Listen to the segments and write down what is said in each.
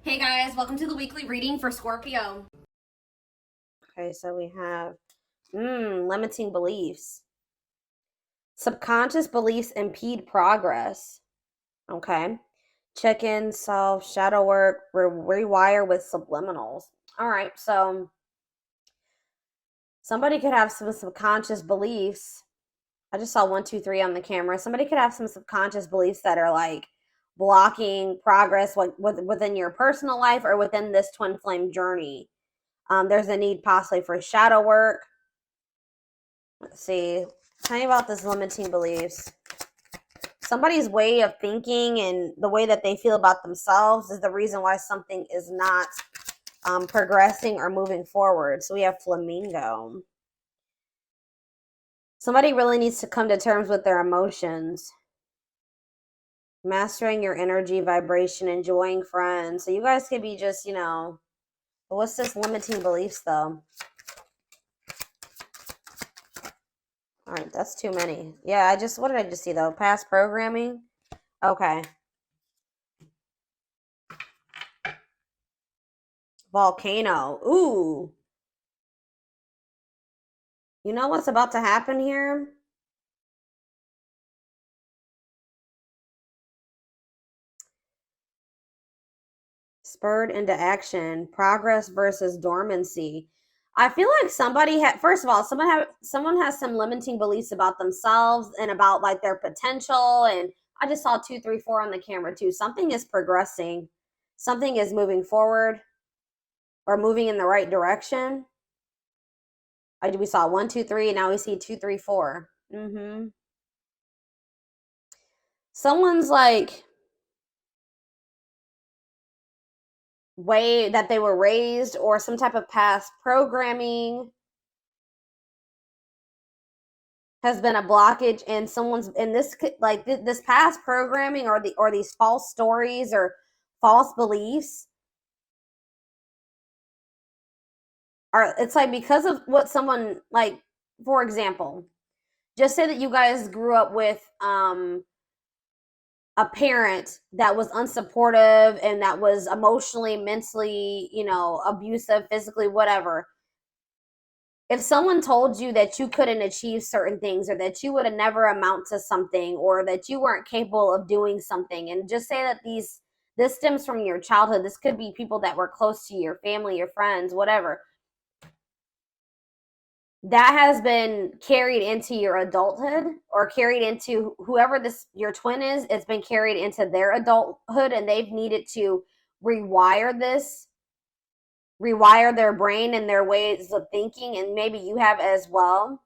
Hey guys, welcome to the weekly reading for Scorpio. Okay, so we have limiting beliefs. Subconscious beliefs impede progress. Okay. Check in, self, shadow work, rewire with subliminals. All right, so somebody could have some subconscious beliefs. I just saw 1, 2, 3 on the camera. Somebody could have some subconscious beliefs that are like blocking progress within your personal life or within this twin flame journey. There's a need possibly for shadow work. Let's see. Tell me about this limiting beliefs. Somebody's way of thinking and the way that they feel about themselves is the reason why something is not progressing or moving forward. So we have flamingo. Somebody really needs to come to terms with their emotions. Mastering your energy, vibration, enjoying friends. So you guys could be just, what's this limiting beliefs though? All right, that's too many. Yeah, what did I just see though? Past programming? Okay. Volcano. Ooh. You know what's about to happen here? Spurred into action. Progress versus dormancy. I feel like somebody had, first of all, someone has some limiting beliefs about themselves and about like their potential. And I just saw 2, 3, 4 on the camera too. Something is progressing. Something is moving forward or moving in the right direction. We saw 1, 2, 3, and now we see 2, 3, 4. Someone's like way that they were raised or some type of past programming has been a blockage, and someone's in this like this past programming or these false stories or false beliefs are, it's like because of what someone, like, for example, just say that you guys grew up with a parent that was unsupportive and that was emotionally, mentally, abusive, physically, whatever. If someone told you that you couldn't achieve certain things or that you would have never amount to something or that you weren't capable of doing something, and just say that this stems from your childhood, this could be people that were close to your family, your friends, whatever, that has been carried into your adulthood or carried into whoever this your twin is. It's been carried into their adulthood, and they've needed to rewire their brain and their ways of thinking, and maybe you have as well.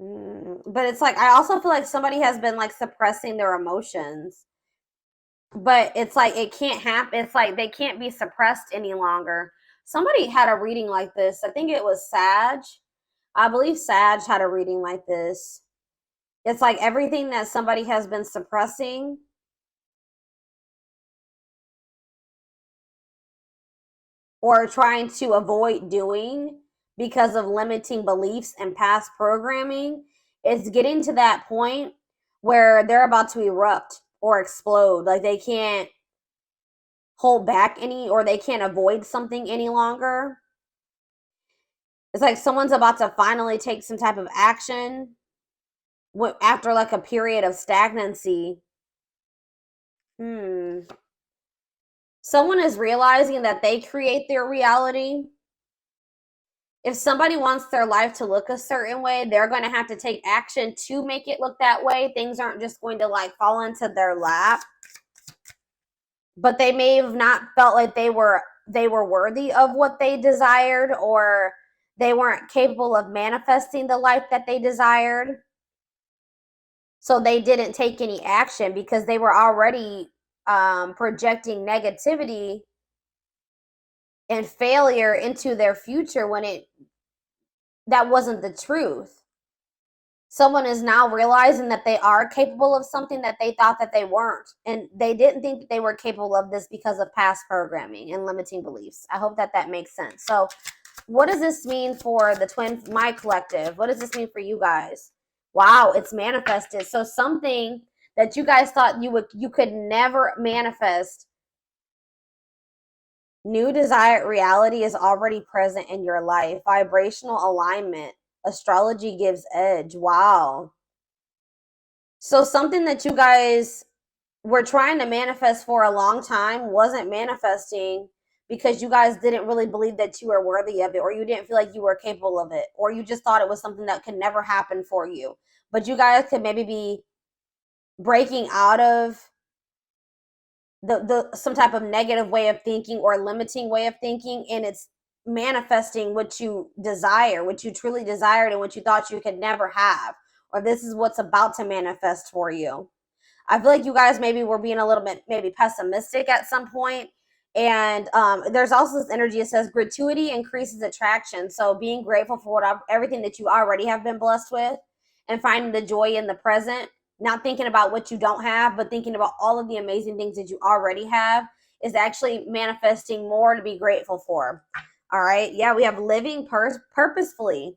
But it's like I also feel like somebody has been like suppressing their emotions, but it's like it can't happen. It's like they can't be suppressed any longer. Somebody had a reading like this. I think it was Sag. I believe Sag had a reading like this. It's like everything that somebody has been suppressing or trying to avoid doing because of limiting beliefs and past programming, it's getting to that point where they're about to erupt or explode. Like they can't hold back or they can't avoid something any longer. It's like someone's about to finally take some type of action after like a period of stagnancy. Someone is realizing that they create their reality. If somebody wants their life to look a certain way, they're going to have to take action to make it look that way. Things aren't just going to like fall into their lap. But they may have not felt like they were worthy of what they desired, or they weren't capable of manifesting the life that they desired. So they didn't take any action because they were already projecting negativity and failure into their future when that wasn't the truth. Someone is now realizing that they are capable of something that they thought that they weren't, and they didn't think that they were capable of this because of past programming and limiting beliefs. I hope that makes sense. So what does this mean for the twin, my collective? What does this mean for you guys? Wow, it's manifested. So something that you guys thought you could never manifest, new desired reality is already present in your life. Vibrational alignment. Astrology gives edge. Wow. So something that you guys were trying to manifest for a long time wasn't manifesting because you guys didn't really believe that you were worthy of it, or you didn't feel like you were capable of it, or you just thought it was something that could never happen for you. But you guys could maybe be breaking out of the some type of negative way of thinking or limiting way of thinking, and it's manifesting what you desire, what you truly desired, and what you thought you could never have, or this is what's about to manifest for you. I feel like you guys maybe were being a little bit maybe pessimistic at some point. And there's also this energy that says gratuity increases attraction. So being grateful for everything that you already have been blessed with, and finding the joy in the present, not thinking about what you don't have, but thinking about all of the amazing things that you already have, is actually manifesting more to be grateful for. All right. Yeah, we have living purposefully.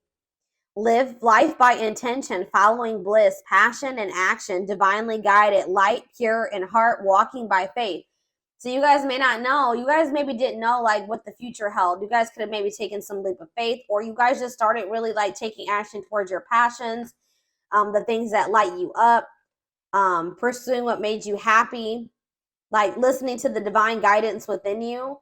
Live life by intention, following bliss, passion, and action, divinely guided, light, pure, and heart, walking by faith. So you guys may not know, you guys maybe didn't know like what the future held. You guys could have maybe taken some leap of faith, or you guys just started really like taking action towards your passions, the things that light you up, pursuing what made you happy, like listening to the divine guidance within you.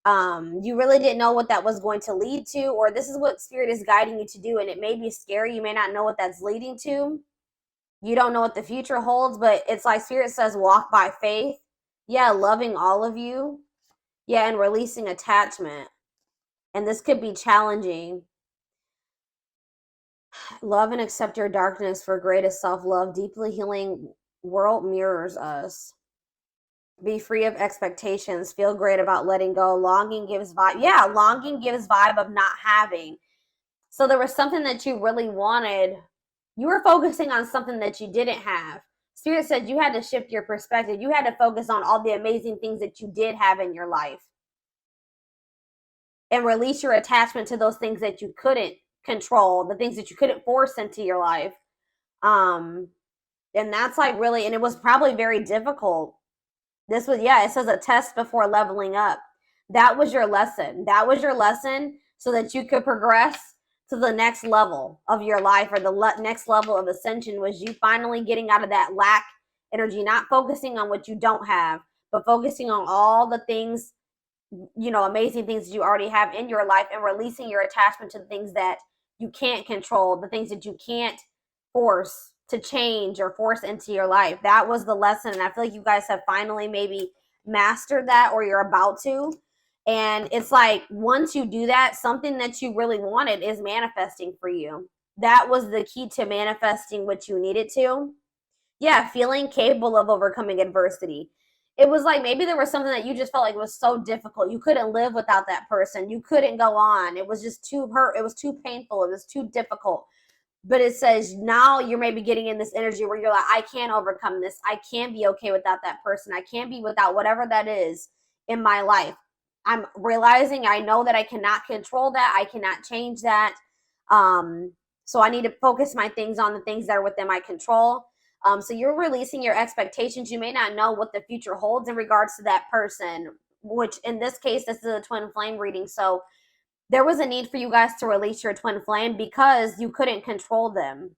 You really didn't know what that was going to lead to, or this is what spirit is guiding you to do, and it may be scary. You may not know what that's leading to. You don't know what the future holds, but it's like spirit says walk by faith. Yeah, loving all of you. Yeah, and releasing attachment. And this could be challenging. Love and accept your darkness for greatest self-love. Deeply healing world mirrors us. Be free of expectations. Feel great about letting go. Longing gives vibe. Yeah, longing gives vibe of not having. So there was something that you really wanted. You were focusing on something that you didn't have. Spirit said you had to shift your perspective. You had to focus on all the amazing things that you did have in your life, and release your attachment to those things that you couldn't control, the things that you couldn't force into your life. And that's like really, and it was probably very difficult. This was, yeah, it says a test before leveling up. That was your lesson. That was your lesson so that you could progress to the next level of your life, or the next level of ascension, was you finally getting out of that lack energy, not focusing on what you don't have, but focusing on all the things, you know, amazing things that you already have in your life, and releasing your attachment to the things that you can't control, the things that you can't force to change or force into your life. That was the lesson. And I feel like you guys have finally maybe mastered that, or you're about to. And it's like, once you do that, something that you really wanted is manifesting for you. That was the key to manifesting what you needed to. Yeah, feeling capable of overcoming adversity. It was like maybe there was something that you just felt like was so difficult. You couldn't live without that person. You couldn't go on. It was just too hurt. It was too painful. It was too difficult. But it says now you're maybe getting in this energy where you're like, I can't overcome this. I can't be okay without that person. I can't be without whatever that is in my life. I'm realizing, I know that I cannot control that. I cannot change that. So I need to focus my things on the things that are within my control. So you're releasing your expectations. You may not know what the future holds in regards to that person, which in this case, this is a twin flame reading. So there was a need for you guys to release your twin flame because you couldn't control them.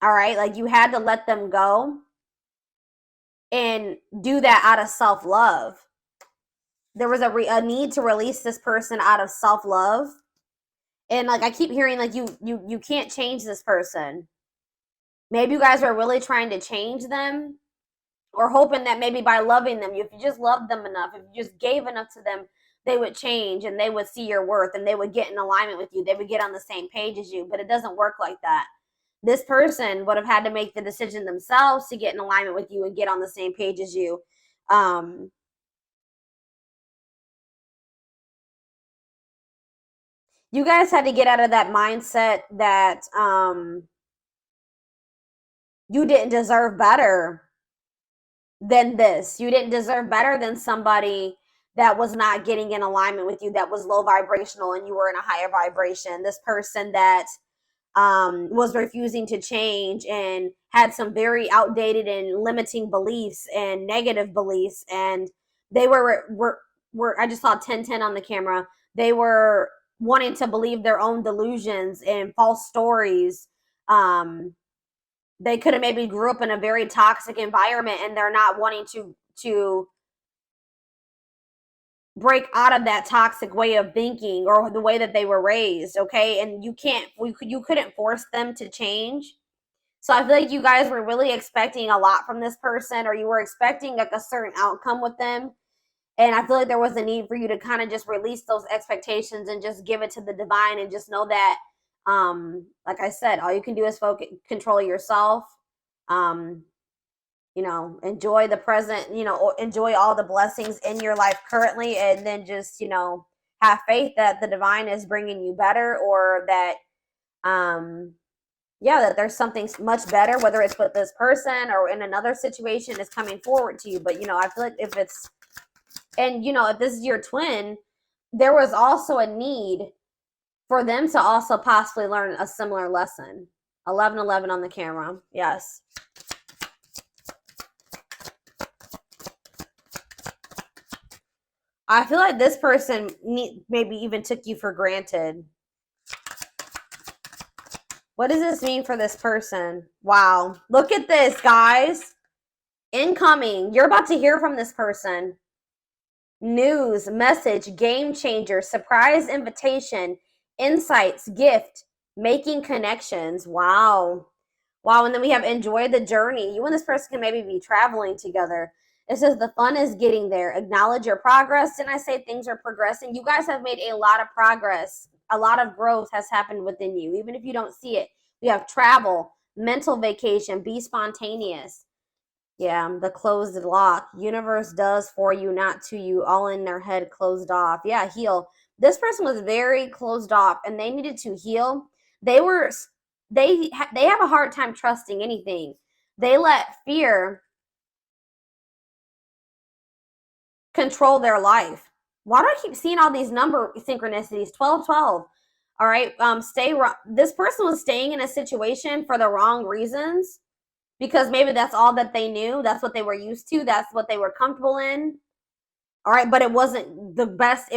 All right. Like you had to let them go and do that out of self-love. There was a need to release this person out of self-love. And like I keep hearing, like you can't change this person. Maybe you guys are really trying to change them, or hoping that maybe by loving them, if you just loved them enough, if you just gave enough to them, they would change and they would see your worth and they would get in alignment with you. They would get on the same page as you, but it doesn't work like that. This person would have had to make the decision themselves to get in alignment with you and get on the same page as you. You guys had to get out of that mindset that you didn't deserve better than this. You didn't deserve better than somebody that was not getting in alignment with you, that was low vibrational and you were in a higher vibration. This person that was refusing to change and had some very outdated and limiting beliefs and negative beliefs, and they were I just saw 1010 on the camera. They were wanting to believe their own delusions and false stories. They could have maybe grew up in a very toxic environment, and they're not wanting to break out of that toxic way of thinking or the way that they were raised. Okay, and you couldn't force them to change. So I feel like you guys were really expecting a lot from this person, or you were expecting like a certain outcome with them. And I feel like there was a need for you to kind of just release those expectations and just give it to the divine, and just know that, like I said, all you can do is control yourself. Enjoy the present, enjoy all the blessings in your life currently, and then just, have faith that the divine is bringing you better, or that, that there's something much better, whether it's with this person or in another situation, is coming forward to you. But, I feel like if this is your twin, there was also a need for them to also possibly learn a similar lesson. 1111 on the camera. Yes. I feel like this person maybe even took you for granted. What does this mean for this person? Wow. Look at this, guys. Incoming. You're about to hear from this person. News, message, game changer, surprise invitation, insights, gift, making connections. Wow. Wow. And then we have enjoy the journey. You and this person can maybe be traveling together. It says the fun is getting there. Acknowledge your progress. Didn't I say things are progressing? You guys have made a lot of progress. A lot of growth has happened within you, even if you don't see it. We have travel, mental vacation, be spontaneous. Yeah, the closed lock. Universe does for you, not to you. All in their head, closed off. Yeah, heal. This person was very closed off, and they needed to heal. They have a hard time trusting anything. They let fear control their life. Why do I keep seeing all these number synchronicities? 1212. All right. This person was staying in a situation for the wrong reasons, because maybe that's all that they knew. That's what they were used to. That's what they were comfortable in. All right. But it wasn't the best.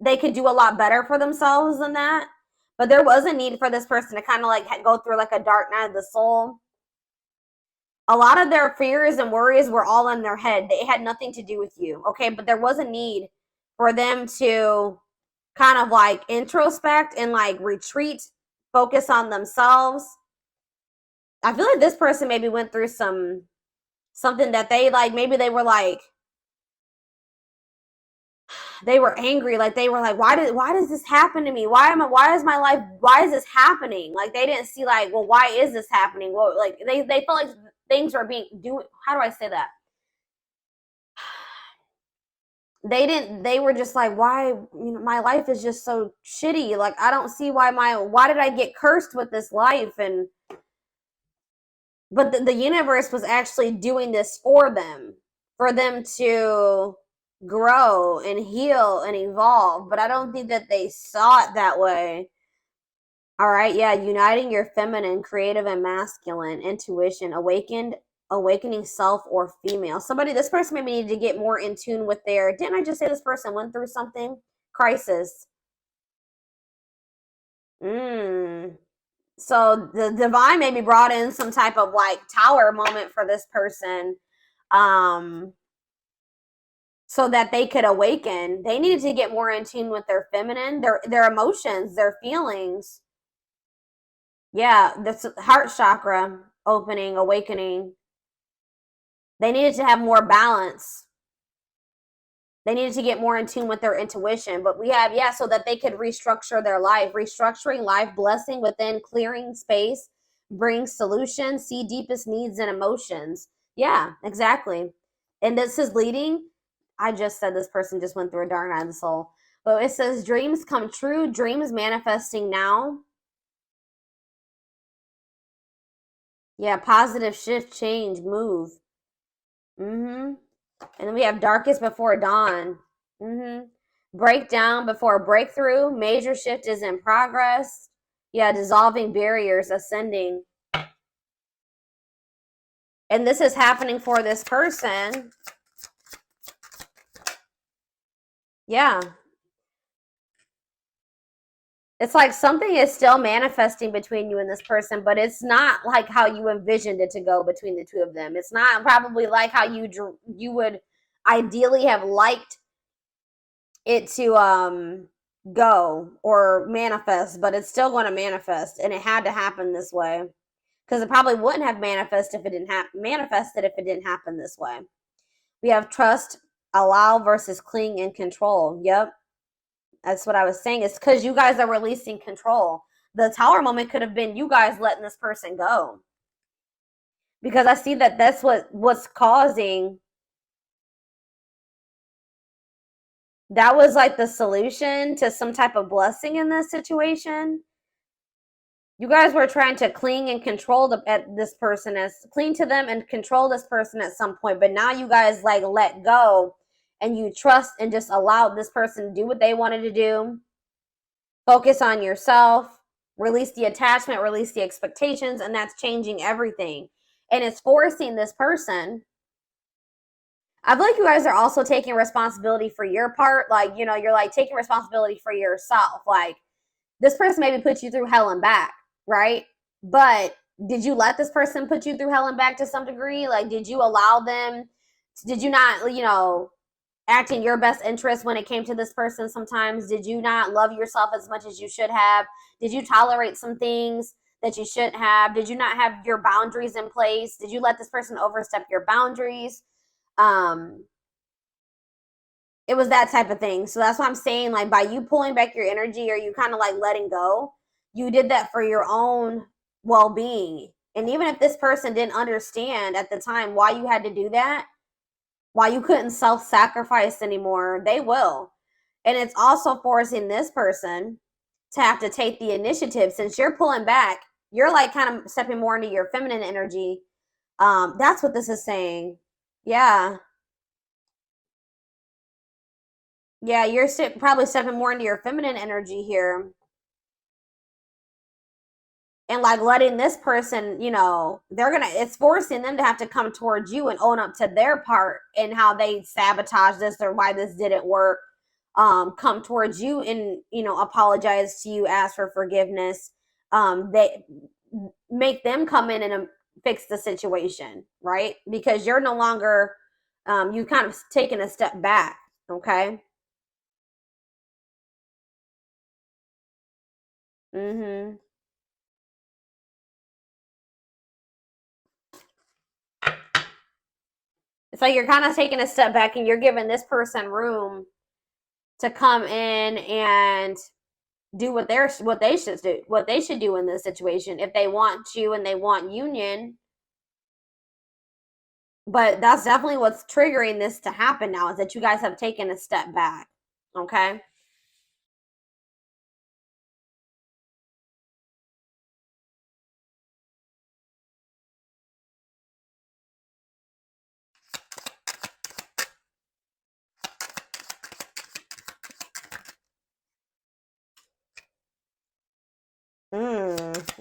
They could do a lot better for themselves than that. But there was a need for this person to kind of like go through like a dark night of the soul. A lot of their fears and worries were all in their head. They had nothing to do with you. Okay. But there was a need for them to kind of like introspect and like retreat, focus on themselves. I feel like this person maybe went through something that they like, maybe they were angry, like they were like, why does this happen to me? Why is this happening? Like they didn't see like, well, why is this happening? Well, like they felt like things were how do I say that? They were just like, why, my life is just so shitty. Like I don't see why did I get cursed with this life? But the universe was actually doing this for them to grow and heal and evolve. But I don't think that they saw it that way. All right, yeah, uniting your feminine, creative, and masculine, intuition, awakening self or female. This person maybe needed to get more in tune with didn't I just say this person went through something? Crisis. So the divine maybe brought in some type of like tower moment for this person, so that they could awaken. They needed to get more in tune with their feminine, their emotions, their feelings. Yeah, the heart chakra opening, awakening. They needed to have more balance. They needed to get more in tune with their intuition. But we have, so that they could restructure their life. Restructuring life, blessing within, clearing space, bring solutions, see deepest needs and emotions. Yeah, exactly. And this is leading. I just said this person just went through a dark night of the soul. But it says dreams come true, dreams manifesting now. Yeah, positive shift, change, move. And then we have darkest before dawn. Breakdown before breakthrough. Major shift is in progress. Yeah, dissolving barriers, ascending. And this is happening for this person. Yeah. It's like something is still manifesting between you and this person, but it's not like how you envisioned it to go between the two of them. It's not probably like how you would ideally have liked it to go or manifest, but it's still going to manifest, and it had to happen this way because it probably wouldn't have manifested if it didn't happen this way. We have trust, allow versus cling and control. Yep. That's what I was saying. It's because you guys are releasing control. The Tower moment could have been you guys letting this person go. Because I see that that's what's causing. That was like the solution to some type of blessing in this situation. You guys were trying to cling and control this person, cling to them and control this person at some point. But now you guys like let go and you trust and just allowed this person to do what they wanted to do. Focus on yourself, release the attachment, release the expectations, and that's changing everything. And it's forcing this person. I feel like you guys are also taking responsibility for your part. Like, you know, you're like taking responsibility for yourself. Like, this person maybe put you through hell and back, right? But did you let this person put you through hell and back to some degree? Like, did you allow them? Did you not, you know, act in your best interest when it came to this person sometimes? Did you not love yourself as much as you should have? Did you tolerate some things that you shouldn't have? Did you not have your boundaries in place? Did you let this person overstep your boundaries? It was that type of thing. So that's what I'm saying. Like, by you pulling back your energy or you kind of like letting go, you did that for your own well-being. And even if this person didn't understand at the time why you had to do that, why you couldn't self-sacrifice anymore, they will. And it's also forcing this person to have to take the initiative. Since you're pulling back, you're like kind of stepping more into your feminine energy. That's what this is saying. Yeah. Yeah, you're probably stepping more into your feminine energy here. And like letting this person, you know, it's forcing them to have to come towards you and own up to their part and how they sabotage this or why this didn't work. Come towards you and, you know, apologize to you, ask for forgiveness. They make them come in and fix the situation, right? Because you're no longer, you kind of taken a step back, okay? Mm-hmm. It's like you're kind of taking a step back and you're giving this person room to come in and do what they should do in this situation if they want you and they want union. But that's definitely what's triggering this to happen now, is that you guys have taken a step back. Okay.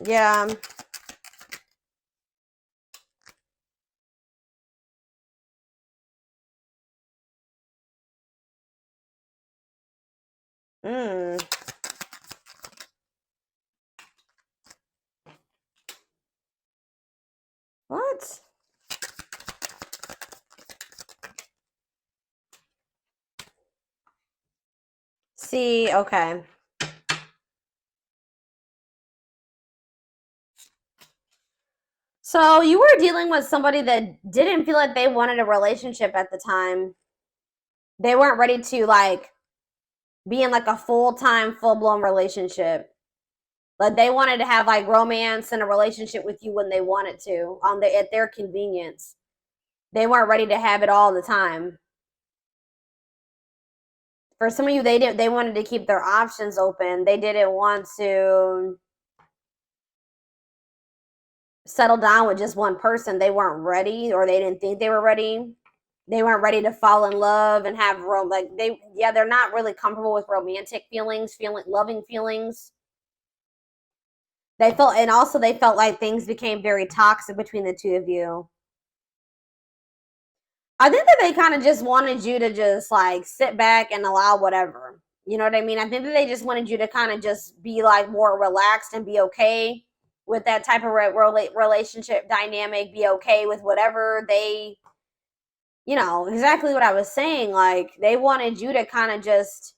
Yeah. Mm. What? See, okay. So you were dealing with somebody that didn't feel like they wanted a relationship at the time. They weren't ready to like be in like a full-time, full-blown relationship. Like they wanted to have like romance and a relationship with you when they wanted to, at their convenience. They weren't ready to have it all the time. For some of you, they wanted to keep their options open. They didn't want to settle down with just one person. They weren't ready, or they didn't think they were ready. They weren't ready to fall in love and have they're not really comfortable with romantic feelings, loving feelings. They felt like things became very toxic between the two of you. I think that they kind of just wanted you to just like sit back and allow whatever. You know what I mean? I think that they just wanted you to kind of just be like more relaxed and be okay with that type of relationship dynamic, be okay with whatever they, exactly what I was saying. Like, they wanted you to kind of just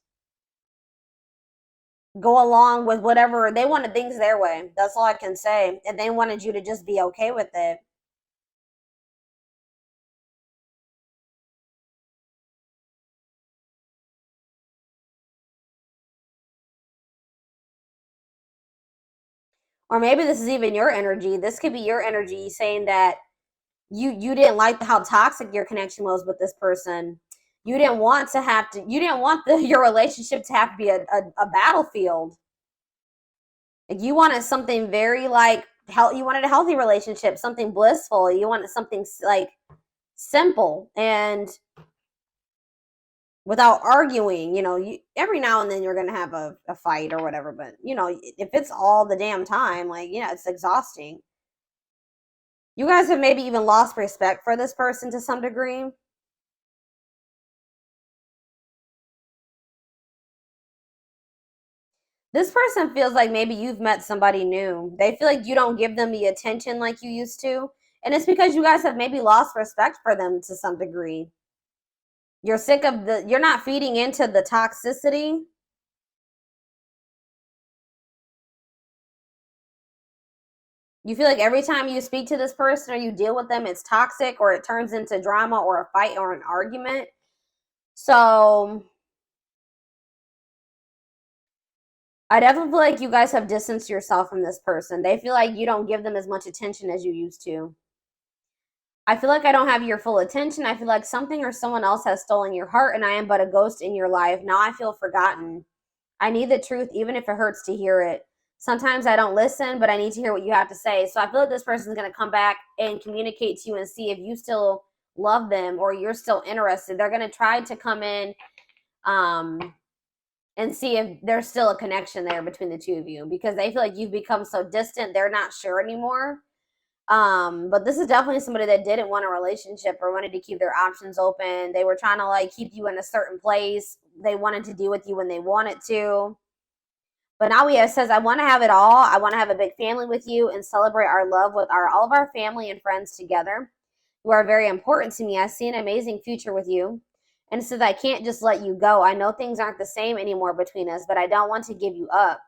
go along with whatever. They wanted things their way. That's all I can say. And they wanted you to just be okay with it. Or maybe this is even your energy. This could be your energy saying that you didn't like how toxic your connection was with this person. You didn't want your relationship to have to be a battlefield. Like, you wanted something very like you wanted a healthy relationship, something blissful. You wanted something like simple and without arguing. Every now and then you're gonna have a fight or whatever, but if it's all the damn time, like, it's exhausting. You guys have maybe even lost respect for this person to some degree. This person feels like maybe you've met somebody new. They feel like you don't give them the attention like you used to. And it's because you guys have maybe lost respect for them to some degree. You're sick of you're not feeding into the toxicity. You feel like every time you speak to this person or you deal with them, it's toxic or it turns into drama or a fight or an argument. So I definitely feel like you guys have distanced yourself from this person. They feel like you don't give them as much attention as you used to. I feel like I don't have your full attention. I feel like something or someone else has stolen your heart and I am but a ghost in your life. Now I feel forgotten. I need the truth even if it hurts to hear it. Sometimes I don't listen, but I need to hear what you have to say. So I feel like this person is going to come back and communicate to you and see if you still love them or you're still interested. They're going to try to come in and see if there's still a connection there between the two of you because they feel like you've become so distant. They're not sure anymore. But this is definitely somebody that didn't want a relationship or wanted to keep their options open. They were trying to like keep you in a certain place. They wanted to deal with you when they wanted to. But now it says, I want to have it all. I want to have a big family with you and celebrate our love with all of our family and friends together. You are very important to me. I see an amazing future with you. And it says, I can't just let you go. I know things aren't the same anymore between us, but I don't want to give you up.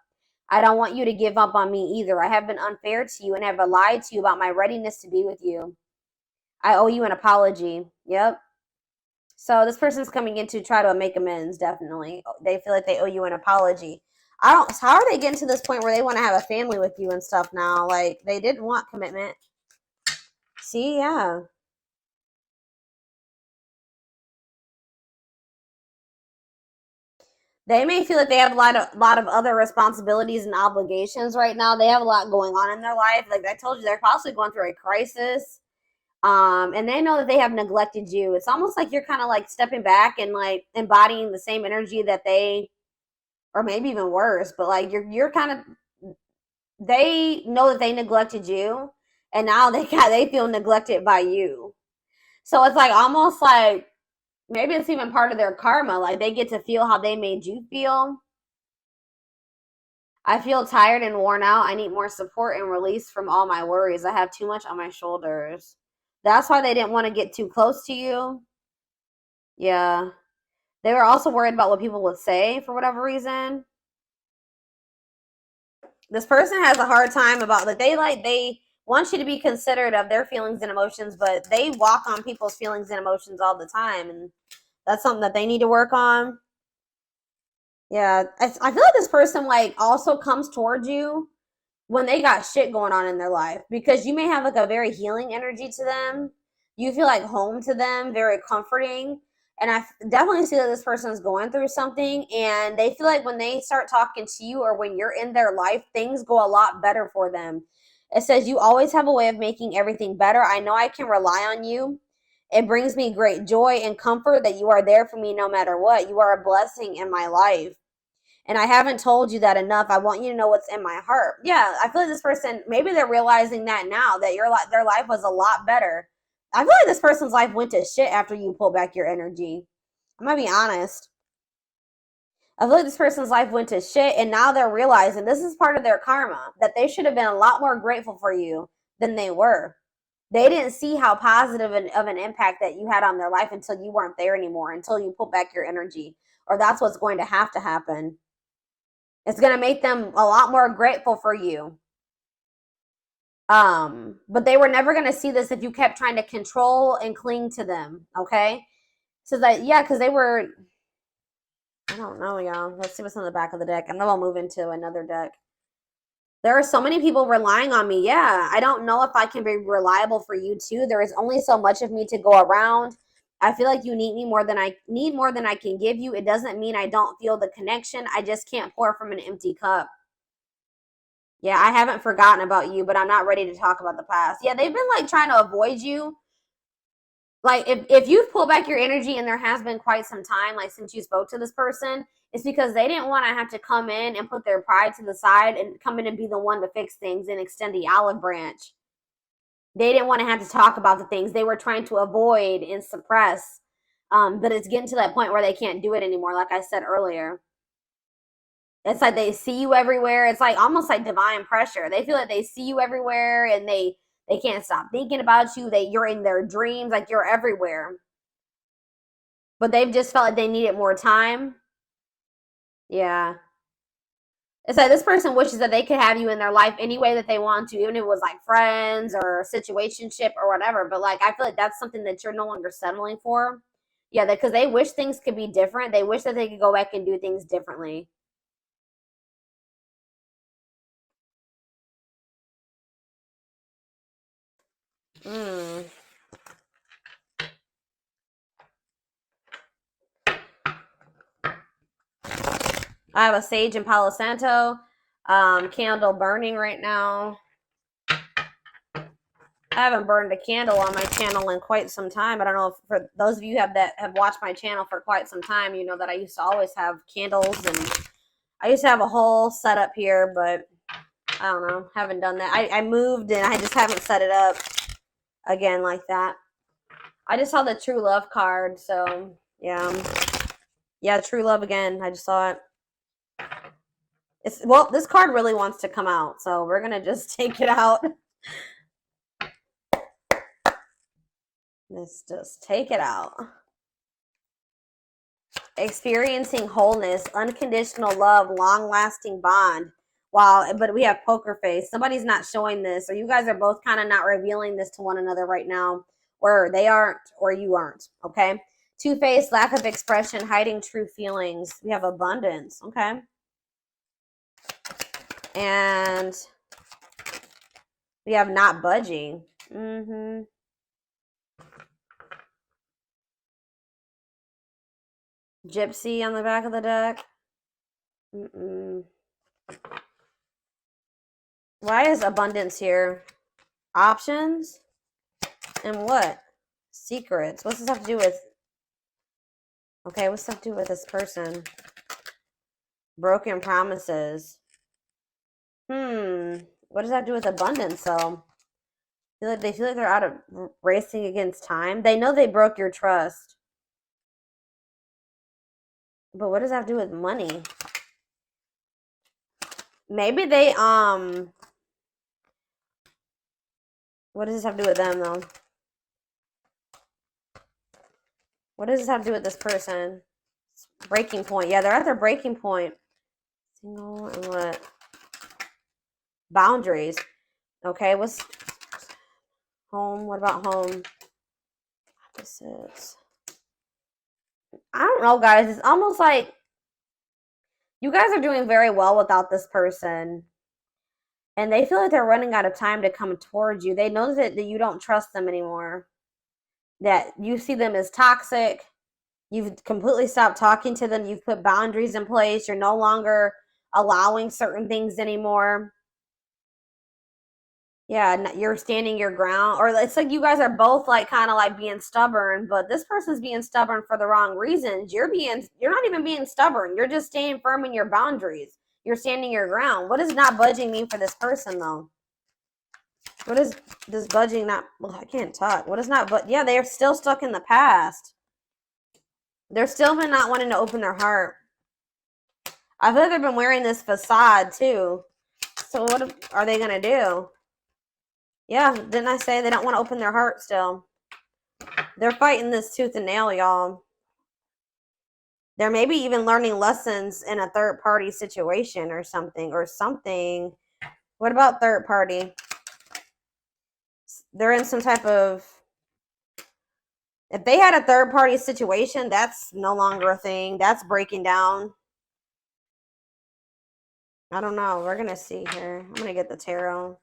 I don't want you to give up on me either. I have been unfair to you and have lied to you about my readiness to be with you. I owe you an apology. Yep. So this person's coming in to try to make amends, definitely. They feel like they owe you an apology. How are they getting to this point where they want to have a family with you and stuff now? Like, they did want commitment. See, yeah. They may feel like they have a lot of other responsibilities and obligations right now. They have a lot going on in their life. Like I told you, they're possibly going through a crisis. And they know that they have neglected you. It's almost like you're kind of like stepping back and like embodying the same energy that they, or maybe even worse, but like you're kind of, they know that they neglected you and now they feel neglected by you. So it's like almost like maybe it's even part of their karma. Like they get to feel how they made you feel. I feel tired and worn out. I need more support and release from all my worries. I have too much on my shoulders. That's why they didn't want to get too close to you. Yeah. They were also worried about what people would say for whatever reason. This person has a hard time about that. They want you to be considerate of their feelings and emotions, but they walk on people's feelings and emotions all the time. And that's something that they need to work on. Yeah. I feel like this person like also comes towards you when they got shit going on in their life because you may have like a very healing energy to them. You feel like home to them, very comforting. And I definitely see that this person is going through something and they feel like when they start talking to you or when you're in their life, things go a lot better for them. It says you always have a way of making everything better. I know I can rely on you It brings me great joy and comfort that you are there for me no matter what. You are a blessing in my life. And I haven't told you that enough. I want you to know what's in my heart. Yeah, I feel like this person, maybe they're realizing that now, that their life was a lot better. I feel like this person's life went to shit after you pull back your energy. I'm gonna be honest. I feel like this person's life went to shit, and now they're realizing this is part of their karma, that they should have been a lot more grateful for you than they were. They didn't see how positive of an impact that you had on their life until you weren't there anymore, until you pull back your energy. Or that's what's going to have to happen. It's going to make them a lot more grateful for you. But they were never going to see this if you kept trying to control and cling to them, okay? So that, yeah, because they were, I don't know, y'all. Let's see what's on the back of the deck, and then we'll move into another deck. There are so many people relying on me. Yeah, I don't know if I can be reliable for you too. There is only so much of me to go around. I feel like you need me more than I can give you. It doesn't mean I don't feel the connection. I just can't pour from an empty cup. Yeah, I haven't forgotten about you, but I'm not ready to talk about the past. Yeah, they've been like trying to avoid you. Like if you've pulled back your energy and there has been quite some time, like since you spoke to this person, it's because they didn't want to have to come in and put their pride to the side and come in and be the one to fix things and extend the olive branch. They didn't want to have to talk about the things they were trying to avoid and suppress. But it's getting to that point where they can't do it anymore, like I said earlier. It's like they see you everywhere. It's like almost like divine pressure. They feel like they see you everywhere and they can't stop thinking about you. You're in their dreams, like you're everywhere. But they've just felt like they needed more time. Yeah. It's like this person wishes that they could have you in their life any way that they want to, even if it was like friends or a situationship or whatever. But like, I feel like that's something that you're no longer settling for. Yeah, because they wish things could be different. They wish that they could go back and do things differently. I have a sage and Palo Santo candle burning right now. I haven't burned a candle on my channel in quite some time. I don't know if for those of you that have watched my channel for quite some time, you know that I used to always have candles and I used to have a whole setup here, but I don't know, haven't done that. I moved and I just haven't set it up again like that. I just saw the true love card, so yeah. Yeah, true love again. I just saw it. Well, this card really wants to come out, so we're gonna just take it out. Let's just take it out. Experiencing wholeness, unconditional love, long-lasting bond. Wow, but we have poker face. Somebody's not showing this, or you guys are both kind of not revealing this to one another right now, or they aren't, or you aren't, okay? Two-faced, lack of expression, hiding true feelings. We have abundance, okay? And we have not budging. Gypsy on the back of the deck. Why is abundance here? Options? And what? Secrets. What's this have to do with? Okay, what's this have to do with this person? Broken promises. What does that have to do with abundance, though? They feel like they're out of racing against time. They know they broke your trust. But what does that have to do with money? Maybe they, what does this have to do with them, though? What does this have to do with this person? Breaking point. Yeah, they're at their breaking point. Single and what? Boundaries. Okay, what's home? What about home? Opposites. I don't know, guys. It's almost like you guys are doing very well without this person. And they feel like they're running out of time to come towards you. They know that you don't trust them anymore. That you see them as toxic. You've completely stopped talking to them. You've put boundaries in place. You're no longer allowing certain things anymore. Yeah, you're standing your ground, or it's like you guys are both like kind of like being stubborn, but this person's being stubborn for the wrong reasons. You're not even being stubborn. You're just staying firm in your boundaries. You're standing your ground. What does not budging mean for this person though? What is this budging not? Well, I can't talk. What is not? But yeah, they're still stuck in the past. They're still been not wanting to open their heart. I feel like they've been wearing this facade too. So what are they gonna do? Yeah, didn't I say they don't want to open their heart still? They're fighting this tooth and nail, y'all. They're maybe even learning lessons in a third party situation or something. What about third party? They're in some type of, if they had a third party situation, that's no longer a thing. That's breaking down. I don't know. We're going to see here. I'm going to get the tarot.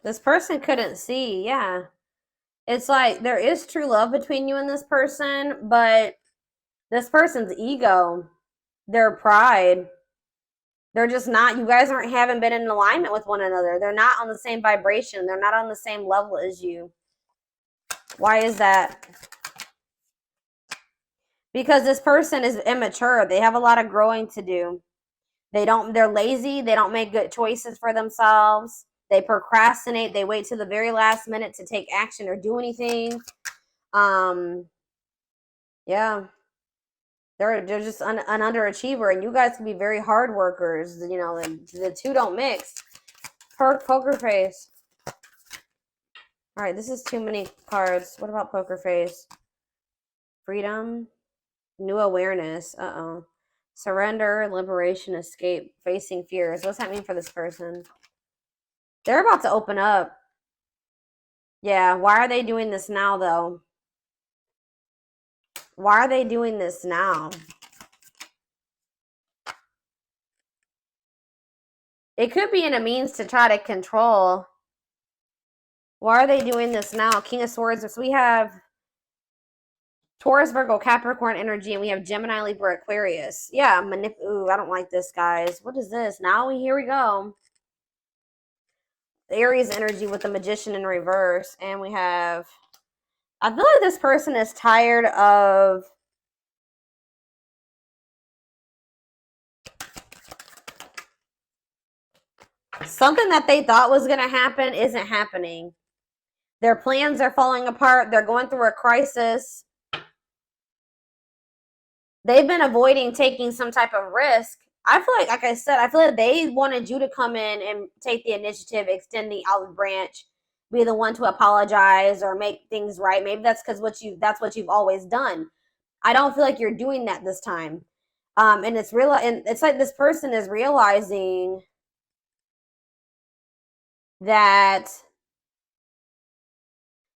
This person couldn't see. Yeah. It's like there is true love between you and this person, but this person's ego, their pride, they're just not, you guys haven't been in alignment with one another. They're not on the same vibration. They're not on the same level as you. Why is that? Because this person is immature. They have a lot of growing to do. They're lazy. They don't make good choices for themselves. They procrastinate. They wait to the very last minute to take action or do anything. Yeah. They're just an underachiever, and you guys can be very hard workers, you know, and the two don't mix. Poker face. All right, this is too many cards. What about poker face? Freedom, new awareness. Uh-oh. Surrender, liberation, escape, facing fears. What's that mean for this person? They're about to open up. Yeah, why are they doing this now, though? Why are they doing this now? It could be in a means to try to control. Why are they doing this now? King of Swords. So we have Taurus, Virgo, Capricorn energy, and we have Gemini, Libra, Aquarius. Yeah, ooh, I don't like this, guys. What is this? Here we go. The Aries energy with the Magician in reverse. And we have, I feel like this person is tired of something that they thought was going to happen isn't happening. Their plans are falling apart. They're going through a crisis. They've been avoiding taking some type of risk. I feel like I said, I feel like they wanted you to come in and take the initiative, extend the olive branch, be the one to apologize or make things right. Maybe that's because that's what you've always done. I don't feel like you're doing that this time. And it's real, and it's like this person is realizing that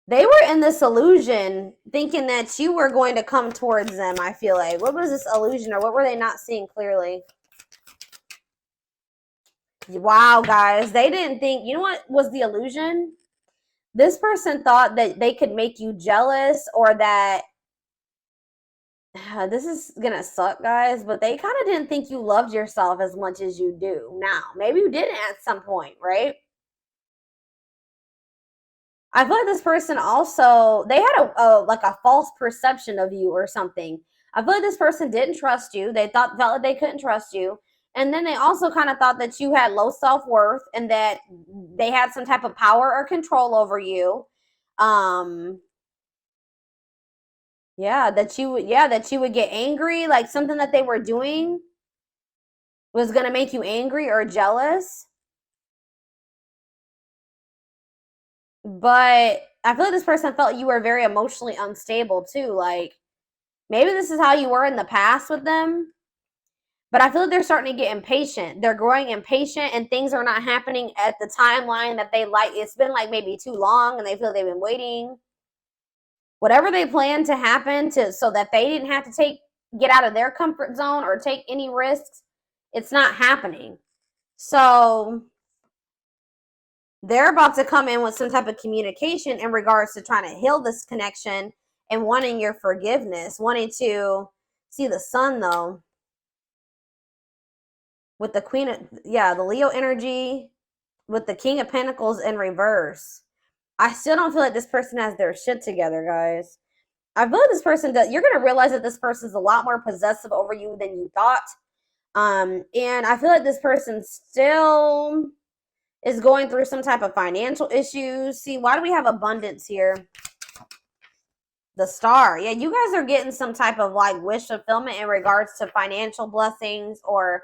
they were in this illusion thinking that you were going to come towards them, I feel like. What was this illusion, or what were they not seeing clearly? Wow, guys. They didn't think, you know what was the illusion? This person thought that they could make you jealous, or that, this is going to suck, guys, but they kind of didn't think you loved yourself as much as you do now. Maybe you didn't at some point, right? I feel like this person also, they had a false perception of you or something. I feel like this person didn't trust you. They felt like they couldn't trust you. And then they also kind of thought that you had low self-worth and that they had some type of power or control over you. That you would get angry, like something that they were doing was going to make you angry or jealous. But I feel like this person felt you were very emotionally unstable too. Like, maybe this is how you were in the past with them. But I feel like they're starting to get impatient. They're growing impatient, and things are not happening at the timeline that they like. It's been like maybe too long, and they feel they've been waiting. Whatever they plan to happen so that they didn't have to get out of their comfort zone or take any risks, it's not happening. So they're about to come in with some type of communication in regards to trying to heal this connection and wanting your forgiveness, wanting to see the sun, though, with the queen of, the Leo energy, with the King of Pentacles in reverse. I still don't feel like this person has their shit together, guys. I feel like this person does. You're going to realize that this person is a lot more possessive over you than you thought. And I feel like this person still is going through some type of financial issues. See, why do we have abundance here? The Star. Yeah, you guys are getting some type of like wish fulfillment in regards to financial blessings or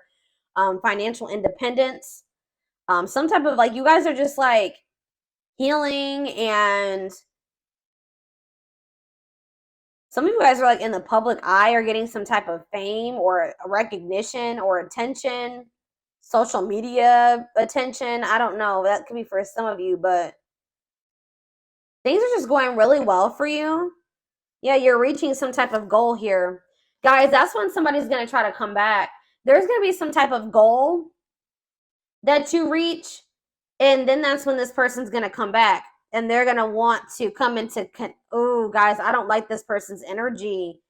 financial independence. Some type of like, you guys are just like healing, and some of you guys are like in the public eye or getting some type of fame or recognition or attention, social media attention. I don't know. That could be for some of you, but things are just going really well for you. Yeah, you're reaching some type of goal here. Guys, that's when somebody's going to try to come back. There's going to be some type of goal that you reach, and then that's when this person's going to come back. And they're going to want to come into, oh, guys, I don't like this person's energy.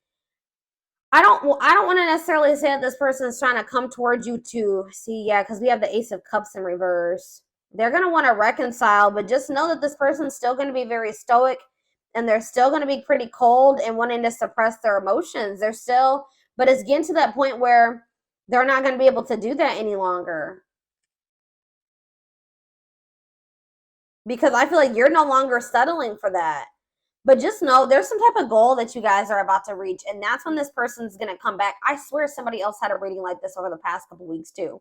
I don't want to necessarily say that this person is trying to come towards you to see, yeah, because we have the Ace of Cups in reverse. They're going to want to reconcile, but just know that this person's still going to be very stoic, and they're still going to be pretty cold and wanting to suppress their emotions. They're still, but it's getting to that point where they're not going to be able to do that any longer. Because I feel like you're no longer settling for that. But just know there's some type of goal that you guys are about to reach, and that's when this person's going to come back. I swear somebody else had a reading like this over the past couple weeks too.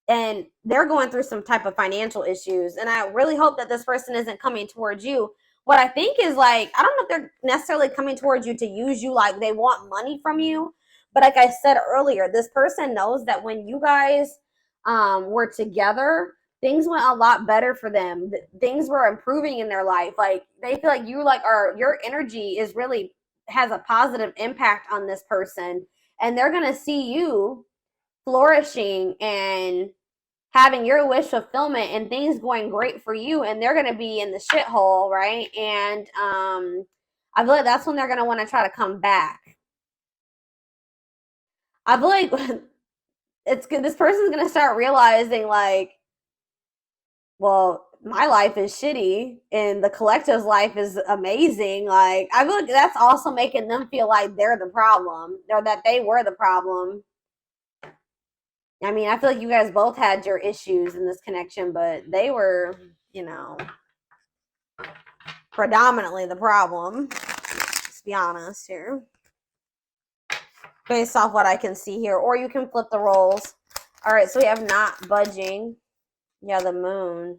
And they're going through some type of financial issues, and I really hope that this person isn't coming towards you. What I think is like, I don't know if they're necessarily coming towards you to use you, like they want money from you. But like I said earlier, this person knows that when you guys were together, things went a lot better for them. Things were improving in their life. Like they feel like you your energy is really has a positive impact on this person, and they're going to see you flourishing and having your wish fulfillment and things going great for you, and they're going to be in the shithole, right? And I feel like that's when they're going to want to try to come back. I feel like it's good. This person's going to start realizing like, well, my life is shitty and the collective's life is amazing. Like, I feel like that's also making them feel like they're the problem, or that they were the problem. I mean, I feel like you guys both had your issues in this connection, but they were, you know, predominantly the problem. Let's be honest here. Based off what I can see here. Or you can flip the roles. All right, so we have not budging. Yeah, the moon.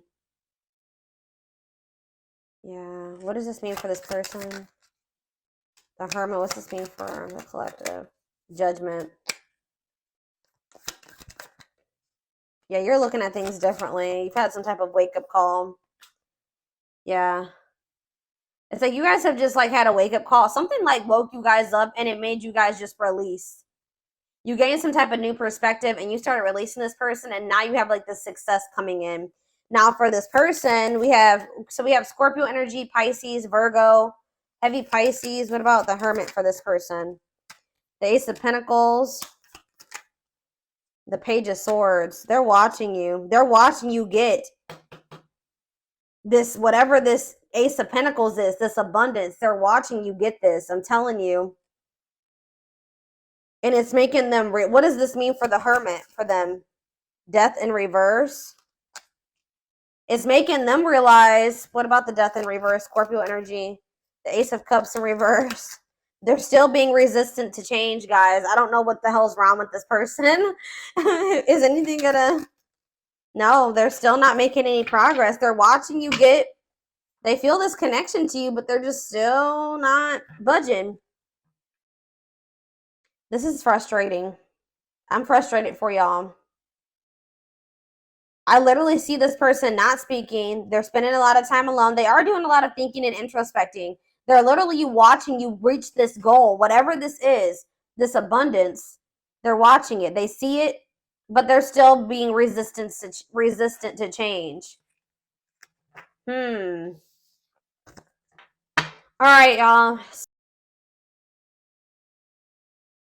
Yeah, what does this mean for this person? The Hermit, what's this mean for the collective? Judgment. Yeah, you're looking at things differently. You've had some type of wake-up call. Yeah. It's like you guys have just like had a wake-up call. Something like woke you guys up and it made you guys just release. You gained some type of new perspective and you started releasing this person, and now you have like this success coming in. Now for this person, we have Scorpio energy, Pisces, Virgo, heavy Pisces. What about the Hermit for this person? The Ace of Pentacles, the Page of Swords. They're watching you. They're watching you get this, whatever this Ace of Pentacles is, this abundance. They're watching you get this. I'm telling you. And it's making them, what does this mean for the Hermit, for them? Death in reverse. It's making them realize, what about the Death in reverse? Scorpio energy, the Ace of Cups in reverse. They're still being resistant to change, guys. I don't know what the hell's wrong with this person. Is anything gonna... No, they're still not making any progress. They're watching you get... They feel this connection to you, but they're just still not budging. This is frustrating. I'm frustrated for y'all. I literally see this person not speaking. They're spending a lot of time alone. They are doing a lot of thinking and introspecting. They're literally watching you reach this goal, whatever this is, this abundance. They're watching it. They see it, but they're still being resistant to change. All right, y'all.